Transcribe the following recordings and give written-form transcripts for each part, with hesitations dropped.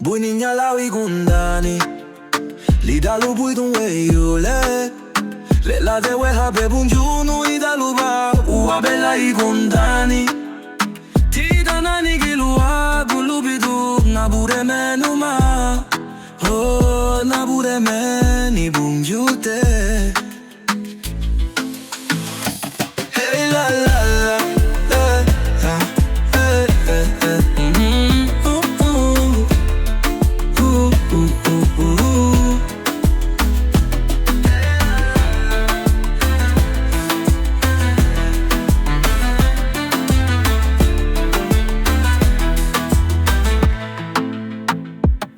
Buininya la wigundani Lidalu buidun weyule Lela de weha bebunjunu idaluba Uwa bela igundani Tidanani gilua gulubidu Nabure menuma Oh nabure meni bunjute Hey la la la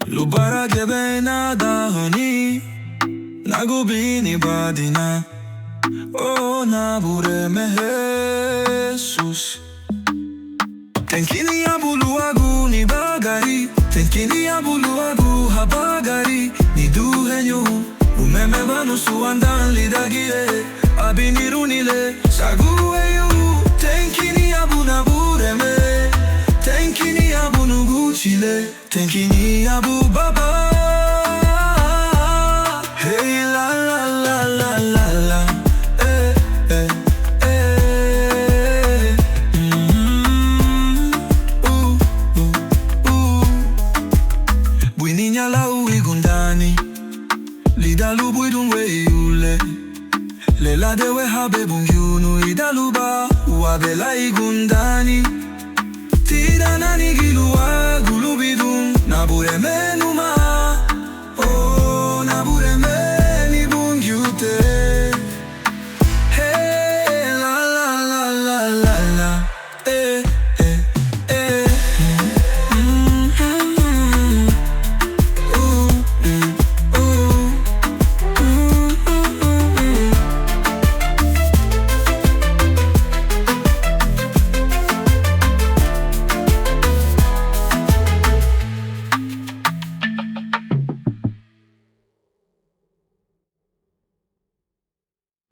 Lubara gebena dahani Nagubini badina Oh nabure me Jesus Tenkini abulu agu ni bagari Tenkini abulu agu habagari Ni duhenyo Umeme banu suandan lidagie Abinirunile sagueyu Tenkini abu nabure me Tenkini abu nuguchile Tenkini abu baba Hey la la la la la la Eh eh eh Buininya la uigundani Lidalu buidun weyule Lela de weha bebungyunu idaluba Uwabela igundani Tidanani gilua gulubidun Nabure menu